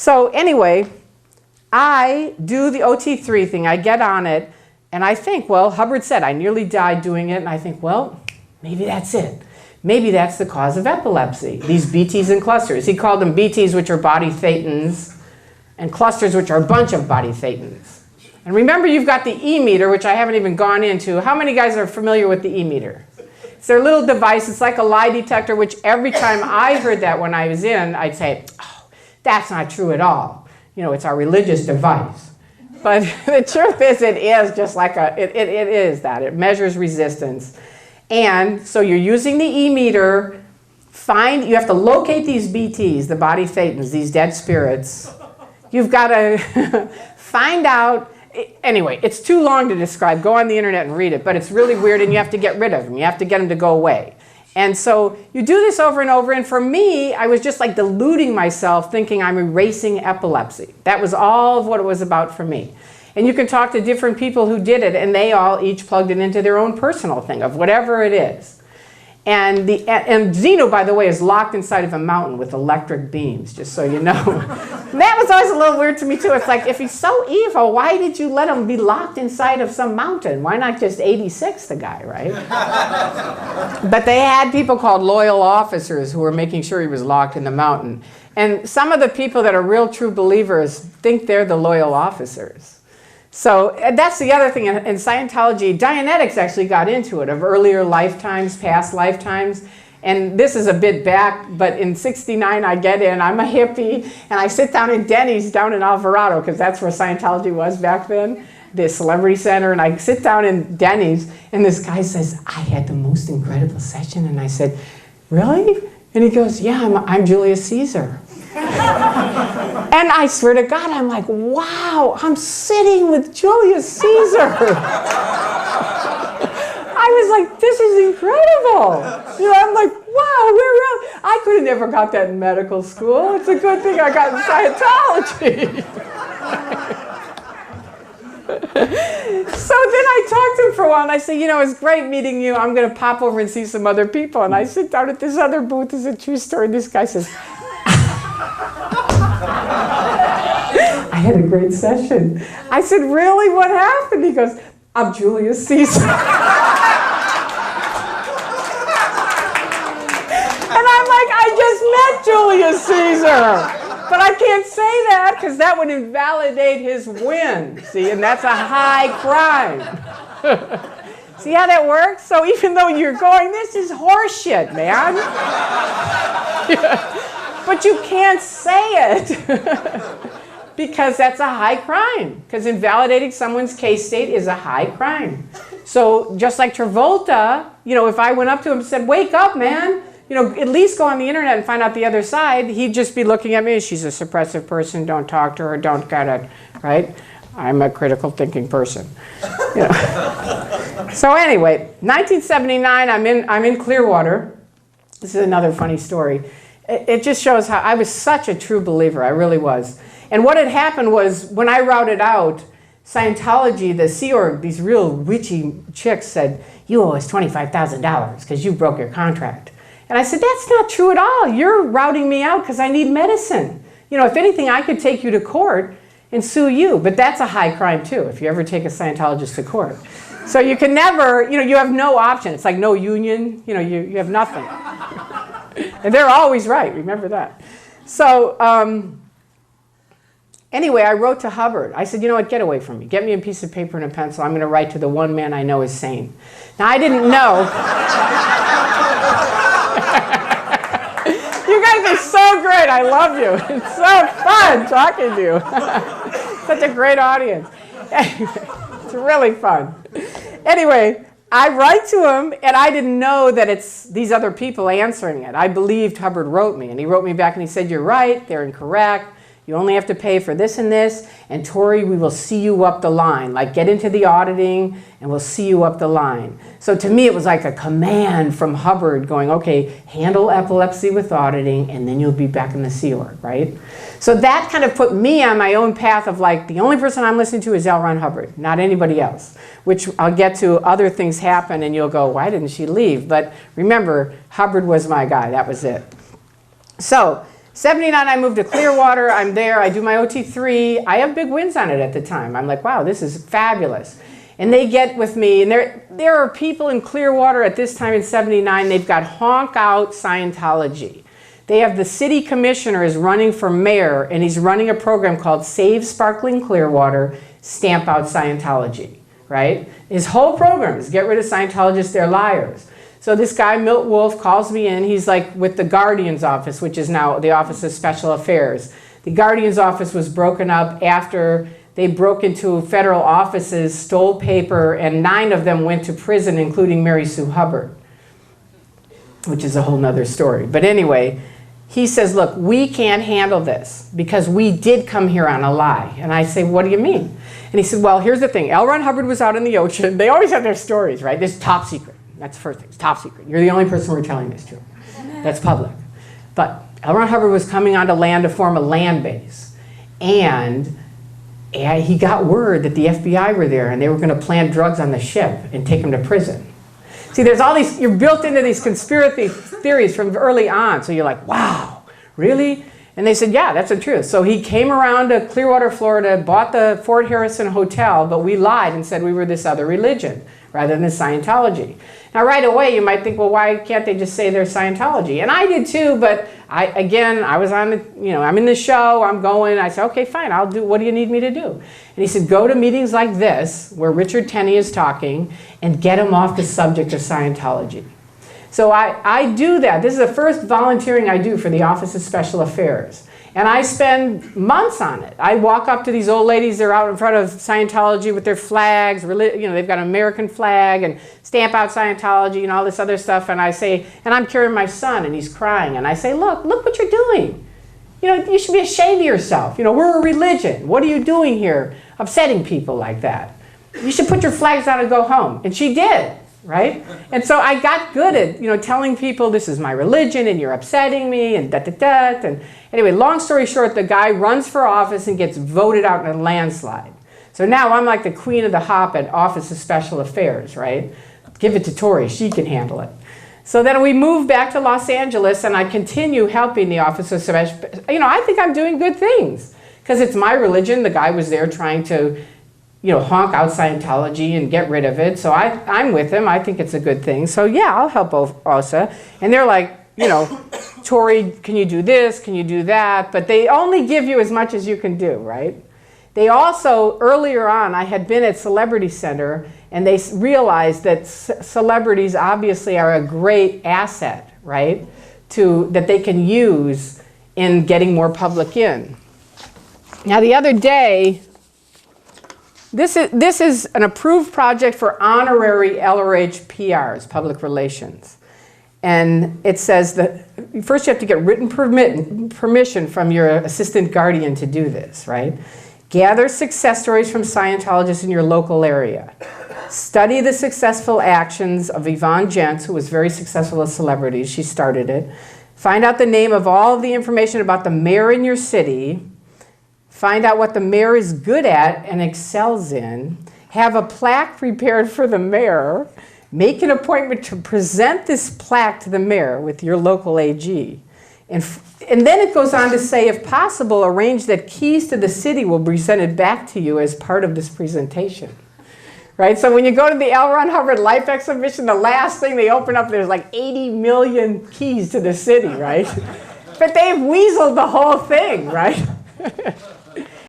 So anyway, I do the OT3 thing. I get on it, and I think, well, Hubbard said I nearly died doing it, and I think, well, maybe that's it. Maybe that's the cause of epilepsy, these BTs and clusters. He called them BTs, which are body thetans, and clusters, which are a bunch of body thetans. And remember, you've got the E-meter, which I haven't even gone into. How many guys are familiar with the E-meter? It's their little device. It's like a lie detector, which every time I heard that when I was in, I'd say, oh, that's not true at all. You know, it's our religious device. But the truth is, it is just like it is that. It measures resistance. And so you're using the E-meter. You have to locate these BTs, the body thetans, these dead spirits. You've got to find out. Anyway, it's too long to describe. Go on the internet and read it. But it's really weird, and you have to get rid of them. You have to get them to go away. And so you do this over and over. And for me, I was just like deluding myself, thinking I'm erasing epilepsy. That was all of what it was about for me. And you can talk to different people who did it, and they all each plugged it into their own personal thing of whatever it is. And Zeno, by the way, is locked inside of a mountain with electric beams, just so you know. That was always a little weird to me, too. It's like, if he's so evil, why did you let him be locked inside of some mountain? Why not just 86 the guy, right? But they had people called loyal officers who were making sure he was locked in the mountain. And some of the people that are real true believers think they're the loyal officers. So that's the other thing in Scientology. Dianetics actually got into it, of earlier lifetimes, past lifetimes. And this is a bit back, but in '69 I get in, I'm a hippie, and I sit down in Denny's down in Alvarado, because that's where Scientology was back then, the Celebrity Center, and I sit down in Denny's, and this guy says, I had the most incredible session, and I said, really? And he goes, yeah, I'm Julius Caesar. And I swear to God, I'm like, wow, I'm sitting with Julius Caesar. I was like, this is incredible. You know, I'm like, wow, I could have never got that in medical school. It's a good thing I got in Scientology. So then I talked to him for a while, and I said, you know, it's great meeting you. I'm going to pop over and see some other people. And I sit down at this other booth. It's a true story. This guy says, I had a great session. I said, really? What happened? He goes, I'm Julius Caesar. And I'm like, I just met Julius Caesar. But I can't say that, because that would invalidate his win. See, and that's a high crime. See how that works? So even though you're going, this is horseshit, man. But you can't say it. Because that's a high crime. Because invalidating someone's case state is a high crime. So just like Travolta, you know, if I went up to him and said, wake up, man. You know, at least go on the internet and find out the other side. He'd just be looking at me, she's a suppressive person, don't talk to her, don't get it, right? I'm a critical thinking person. You know. So anyway, 1979, I'm in Clearwater. This is another funny story. It just shows how I was such a true believer, I really was. And what had happened was, when I routed out, Scientology, the Sea Org, these real witchy chicks said, you owe us $25,000 because you broke your contract. And I said, that's not true at all. You're routing me out because I need medicine. You know, if anything, I could take you to court and sue you. But that's a high crime, too, if you ever take a Scientologist to court. So you can never, you know, you have no option. It's like no union. You know, you have nothing. And they're always right. Remember that. So anyway, I wrote to Hubbard. I said, you know what, get away from me. Get me a piece of paper and a pencil. I'm going to write to the one man I know is sane. Now, I didn't know. You guys are so great. I love you. It's so fun talking to you. Such a great audience. Anyway, it's really fun. Anyway, I write to him, and I didn't know that it's these other people answering it. I believed Hubbard wrote me, and he wrote me back, and he said, you're right, they're incorrect. You only have to pay for this and this, and Tory, we will see you up the line. Like, get into the auditing, and we'll see you up the line. So to me, it was like a command from Hubbard going, okay, handle epilepsy with auditing, and then you'll be back in the Sea Org, right? So that kind of put me on my own path of like, the only person I'm listening to is L. Ron Hubbard, not anybody else. Which I'll get to, other things happen, and you'll go, why didn't she leave? But remember, Hubbard was my guy, that was it. So 79, I moved to Clearwater. I'm there. I do my OT3. I have big wins on it at the time. I'm like, wow, this is fabulous. And they get with me. And there are people in Clearwater at this time in 79. They've got honk out Scientology. They have the city commissioner is running for mayor, and he's running a program called Save Sparkling Clearwater, Stamp Out Scientology, right? His whole program is get rid of Scientologists, they're liars. So this guy, Milt Wolf, calls me in. He's like with the Guardian's office, which is now the Office of Special Affairs. The Guardian's office was broken up after they broke into federal offices, stole paper, and 9 of them went to prison, including Mary Sue Hubbard, which is a whole nother story. But anyway, he says, look, we can't handle this because we did come here on a lie. And I say, what do you mean? And he said, well, here's the thing. L. Ron Hubbard was out in the ocean. They always have their stories, right? This is top secret. That's the first thing. It's top secret. You're the only person we're telling this to. That's public. But L. Ron Hubbard was coming onto land to form a land base. And he got word that the FBI were there and they were going to plant drugs on the ship and take him to prison. See, there's all these, you're built into these conspiracy theories from early on. So you're like, wow, really? And they said, yeah, that's the truth. So he came around to Clearwater, Florida, bought the Fort Harrison Hotel, but we lied and said we were this other religion rather than Scientology. Now, right away, you might think, well, why can't they just say they're Scientology? And I did too, but I was on the, I'm in the show, I'm going. I said, okay, fine, I'll do, what do you need me to do? And he said, go to meetings like this, where Richard Tenney is talking, and get him off the subject of Scientology. So I do that. This is the first volunteering I do for the Office of Special Affairs. And I spend months on it. I walk up to these old ladies, they're out in front of Scientology with their flags, they've got an American flag and stamp out Scientology and all this other stuff. And I say, and I'm carrying my son and he's crying. And I say, look what you're doing. You should be ashamed of yourself. We're a religion. What are you doing here upsetting people like that? You should put your flags down and go home. And she did. Right? And so I got good at, telling people this is my religion and you're upsetting me and da-da-da. And anyway, long story short, the guy runs for office and gets voted out in a landslide. So now I'm like the queen of the hop at Office of Special Affairs, right? Give it to Tory, she can handle it. So then we move back to Los Angeles and I continue helping the Office of Special, I think I'm doing good things because it's my religion. The guy was there trying to honk out Scientology and get rid of it. So I'm with him. I think it's a good thing. So yeah, I'll help OSA. And they're like, Tory, can you do this? Can you do that? But they only give you as much as you can do, right? They also, earlier on, I had been at Celebrity Center and they realized that celebrities obviously are a great asset, right? That they can use in getting more public in. Now the other day, this is an approved project for honorary LRH PRs, public relations. And it says that first you have to get written permission from your assistant guardian to do this, right? Gather success stories from Scientologists in your local area. Study the successful actions of Yvonne Jentz, who was very successful as celebrity. She started it. Find out the name of all of the information about the mayor in your city. Find out what the mayor is good at and excels in. Have a plaque prepared for the mayor. Make an appointment to present this plaque to the mayor with your local AG. And then it goes on to say, if possible, arrange that keys to the city will be presented back to you as part of this presentation. Right? So when you go to the L. Ron Hubbard Life Exhibition, the last thing they open up, there's like 80 million keys to the city, right? But they've weaseled the whole thing, right?